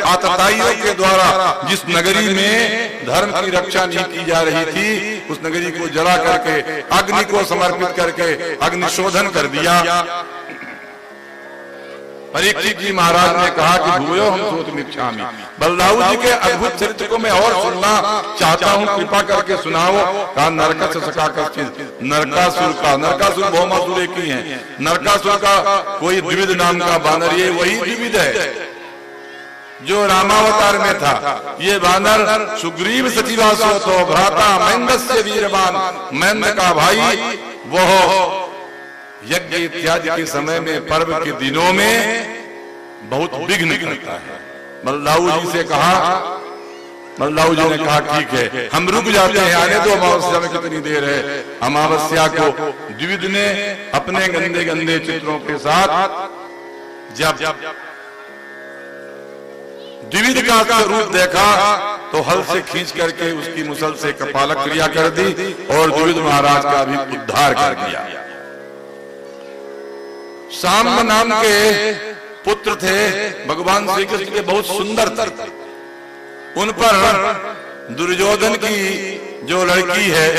आतताइयों के द्वारा जिस नगरी में धर्म की रक्षा नहीं की जा रही थी, उस नगरी को जला करके, अग्नि को समर्पित करके अग्निशोधन कर दिया। परीक्षित जी महाराज ने कहा कि भूयो हम श्रोतुमिच्छामि। बलदाऊ जी के अद्भुत चरित्र को मैं और सुनना चाहता हूँ, कृपा करके सुनाओ। कहा नरकस्य सखा कश्चित्, नरकासुर भौमासुर एक ही है। नरकासुर का कोई द्विविध नाम का बानर, ये वही द्विविध है जो रामावतार में था। ये बानर सुग्रीव सचिवासो तो भ्राता मैंदस्य वीरवान, मैंद का भाई। वो यज्ञ इत्यादि के समय में, पर्व के दिनों में बहुत विघ्न करता है। बलदाऊ जी से कहा, बलदाऊ जी ने कहा ठीक है हम रुक जाते हैं, आने दो, अमावस्या में कितनी देर है। अमावस्या को द्विविद ने अपने गंदे गंदे चित्रों के साथ जब द्विविद का रूप देखा तो हल से खींच करके उसकी मुसल से कपालक क्रिया कर दी और द्विविद महाराज का भी उद्धार कर दिया। सांब नाम के पुत्र थे भगवान श्री कृष्ण के, बहुत सुंदर थे। उन पर दुर्योधन की जो लड़की है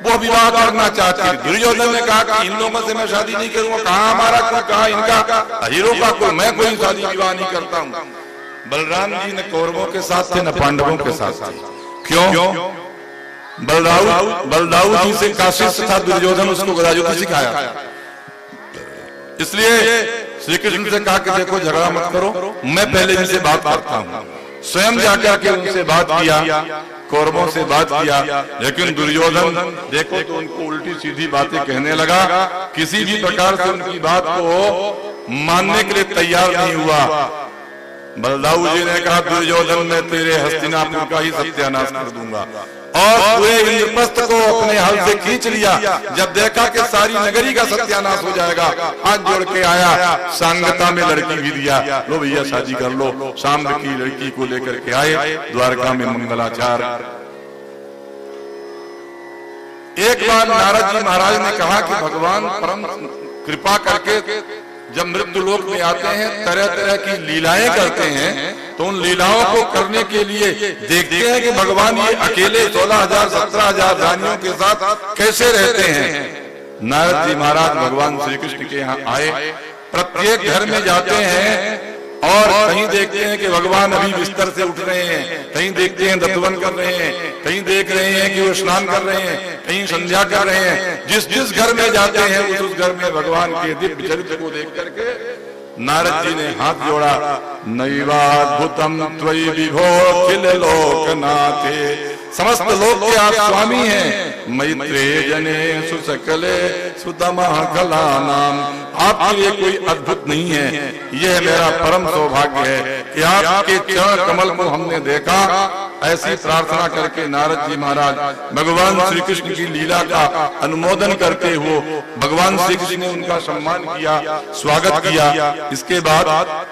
वो विवाह करना चाहती है। दुर्योधन ने कहा कि इन लोगों से मैं शादी नहीं करूंगा। कहा हमारा कुल, कहा इनका हीरो का कुल, मैं कोई शादी विवाह नहीं करता हूँ। बलराम जी न कौरवों के साथ थे न पांडवों के साथ थे। क्यों? बलदाऊ जी से काशिश था दुर्योधन, उसको गदायुद्ध सिखाया। इसलिए श्री कृष्ण से कहा कि देखो झगड़ा मत करो, मैं पहले इनसे बात करता हूँ। स्वयं जाकर के उनसे बात किया, कौरवों से बात किया। लेकिन दुर्योधन देखो तो उनको उल्टी सीधी बातें कहने लगा, किसी भी प्रकार से उनकी बात को मानने के लिए तैयार नहीं हुआ। बलदाऊ जी ने कहा दुर्योधन मैं तेरे हस्तिनापुर का ही सत्यानाश कर दूंगा। और पूरे इंद्रप्रस्थ को अपने हल से खींच लिया। जब देखा कि सारी नगरी का सत्यानाश हो जाएगा, हाथ जोड़ के आया, सांगता में लड़की भी दिया, लो भैया शादी कर लो। सांब की लड़की को लेकर के आए, द्वारका में मंगलाचार। एक बार नारद जी महाराज ने कहा कि भगवान परम कृपा करके जब मृत्यु लोक में आते हैं तरह तरह की लीलाएं करते हैं, तो उन लीलाओं को करने के लिए देखते हैं कि भगवान ये अकेले 16,000 17,000 रानियों के साथ कैसे रहते हैं। नारद जी महाराज भगवान श्री कृष्ण के यहाँ आए, प्रत्येक घर में जाते हैं और कहीं देखते हैं कि भगवान अभी बिस्तर से उठ रहे हैं, कहीं देखते हैं दत्तवन कर रहे हैं, कहीं देख रहे हैं कि वो स्नान कर रहे हैं, कहीं संध्या कर रहे हैं। जिस जिस घर में जाते हैं उस घर में भगवान के दिव्य चरित्र को देख करके नारद जी ने हाथ जोड़ा। नैवाद्भुतम त्वयि विभो किल लोकनाथे, समस्त लोक के आप स्वामी हैं। मैत्रेय जने सुसकले सुतमः कलानाम, आपके लिए कोई अद्भुत नहीं है। यह मेरा परम सौभाग्य है कि आपके चरण कमल को हमने देखा। ऐसी प्रार्थना करके नारद जी महाराज भगवान श्री कृष्ण की लीला का अनुमोदन करते हुए भगवान श्री कृष्ण ने उनका सम्मान किया, स्वागत किया। इसके बाद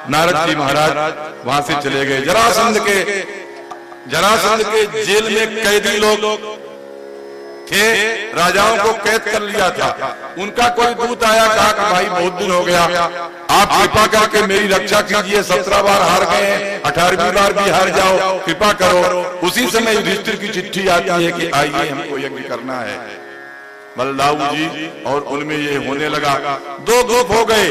नारद जी महाराज वहां से चले गए। जरासंध के जेल में कैदी लोग थे, राजाओं को कैद कर लिया था। उनका कोई दूत आया, कहा कि भाई बहुत दिन हो गया, आप कृपा करके मेरी रक्षा कीजिए। 17 बार हार गए, 18वीं बार भी हार जाओ, कृपा करो। उसी समय युधिष्ठिर की चिट्ठी आती है कि आइए हमको यज्ञ करना है। बलदाऊ जी और उनमें ये होने लगा, दो ग्रुप हो गए।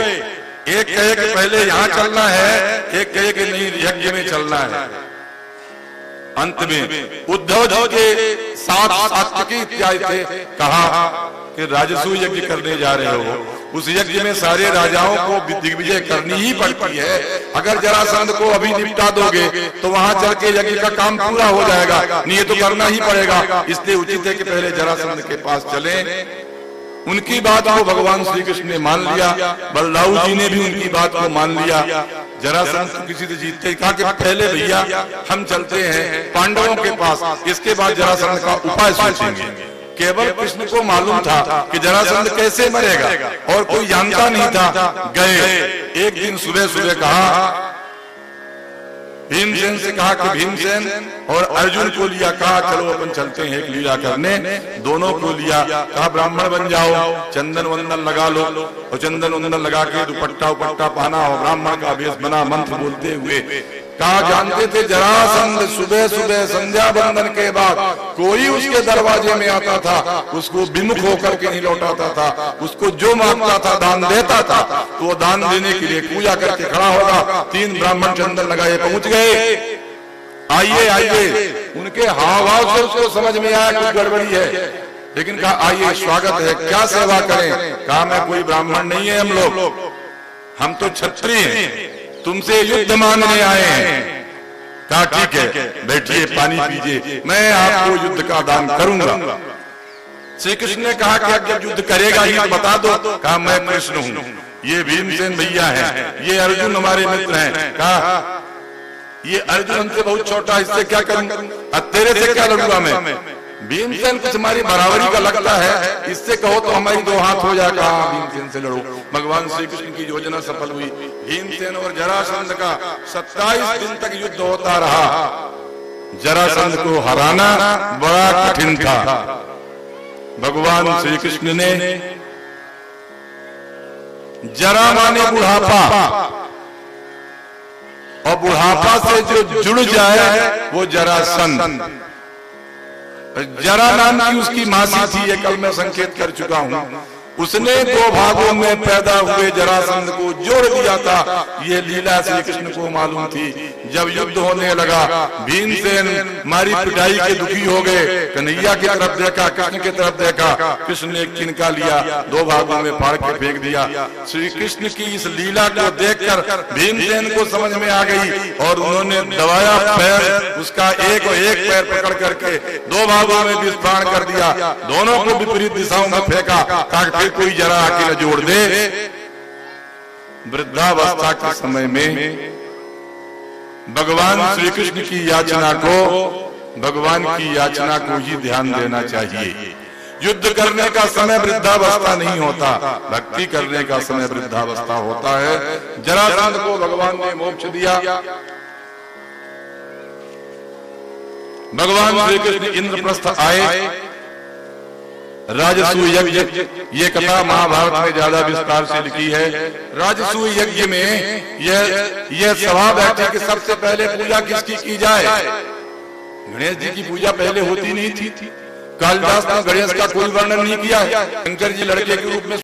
एक कहे कि पहले यहाँ चलना है, एक कहे कि नहीं यज्ञ में चलना है। अंत में उद्धव जी के 7 सात्विकी इत्यादि थे, कहा कि राजसूय यज्ञ करने जा रहे हो, उस यज्ञ में सारे राजाओं को दिग्विजय करनी ही पड़ती है। अगर जरासंध को अभी निपटा दोगे तो वहां चल के यज्ञ का काम पूरा हो जाएगा, नहीं ये तो करना ही पड़ेगा। इसलिए उचित है कि पहले जरासंध के पास चलें। उनकी बात को भगवान श्री कृष्ण ने मान लिया, बलदाऊ जी ने भी उनकी बात को मान लिया। जरासंध किसी से जीतते, कहा कि पहले भैया हम चलते हैं पांडवों के पास, इसके बाद जरासंध का उपाय सोचेंगे। केवल कृष्ण को मालूम था कि जरासंध कैसे मरेगा और कोई जानता नहीं था। गए एक दिन सुबह सुबह कहा, भीमसेन से कहा कि भीमसेन और अर्जुन को लिया, कहा चलो अपन चलते हैं एक लीला करने। दोनों को लिया, कहा ब्राह्मण बन जाओ, चंदन वंदन लगा लो, और चंदन वंदन लगा के दुपट्टा उपट्टा पहना और ब्राह्मण का वेश बना, मंत्र बोलते हुए। कहा जानते थे जरासंध सुबह सुबह संध्या बंदन के बाद कोई उसके दरवाजे में आता था, उसको विमुख होकर के नहीं लौटाता था। उसको जो मांगता था दान देता था, तो वो दान देने के लिए पूजा करके खड़ा होगा। 3 ब्राह्मण चंदन लगाए पहुंच गए, आइए आइए। उनके हाव भाव से उसको समझ में आया कुछ गड़बड़ी है, लेकिन कहा आइए स्वागत है, क्या सेवा करें। कहा मैं कोई ब्राह्मण नहीं है, हम तो क्षत्रिय हैं, तुमसे युद्ध मांगने आए हैं। कहा ठीक है बैठिए पानी पीजिए, मैं आपको युद्ध का दान करूंगा। श्री कृष्ण ने कहा कि जब युद्ध करेगा ही तो बता दो। कहा मैं कृष्ण हूँ, ये भीमसेन भैया हैं, ये अर्जुन हमारे मित्र हैं। कहा ये अर्जुन हमसे बहुत छोटा, इससे क्या करूंगा, तेरे से क्या लड़ूंगा मैं। भीमसेन कुछ हमारी बराबरी का लगता है, इससे कहो तो हमारी 2 हाथ हो जाएगा। भीमसेन से लड़ो। भगवान श्री कृष्ण की योजना सफल हुई। भीमसेन और जरासंध का 27 दिन तक युद्ध होता रहा। जरासंध को हराना बड़ा कठिन था। भगवान श्री कृष्ण ने जरा माने बुढ़ापा, और बुढ़ापा से जो जुड़ जाए वो जरासंध। जरा नाम की उसकी मासी थी, ये कल मैं संकेत कर चुका हूं। उसने 2 भागों में पैदा हुए जरासंध को जोड़ दिया था। ये लीला श्री कृष्ण को मालूम थी। जब युद्ध होने लगा, भीमसेन मारी पिटाई के दुखी हो गए, कन्हैया की तरफ देखा, कृष्ण की तरफ देखा। कृष्ण ने एक किनका लिया, 2 भागों में फाड़ के फेंक दिया। श्री कृष्ण की इस लीला को देखकर भीमसेन को समझ में आ गई और उन्होंने दबाया पैर, उसका एक पैर पकड़ करके 2 भागों में विस्फाड़ कर दिया। दोनों को विपरीत दिशाओं में फेंका, ताकि कोई जरा आके जोड़ दे। वृद्धावस्था के समय में भगवान श्री कृष्ण की याचना को, भगवान की याचना को ही ध्यान देना चाहिए। युद्ध करने का समय वृद्धावस्था नहीं होता, भक्ति करने का समय वृद्धावस्था होता है। जरासंध को भगवान ने मोक्ष दिया। भगवान श्री कृष्ण इंद्रप्रस्थ आए, राजसूय यज्ञ, ये कथा महाभारत में ज्यादा विस्तार से लिखी है। राजसूय यज्ञ में यह सभा बैठी कि सबसे पहले पूजा किसकी की जाए। गणेश जी की पूजा पहले होती नहीं थी। कालिदास ने गणेश का कोई वर्णन नहीं किया। शंकर जी लड़के के रूप में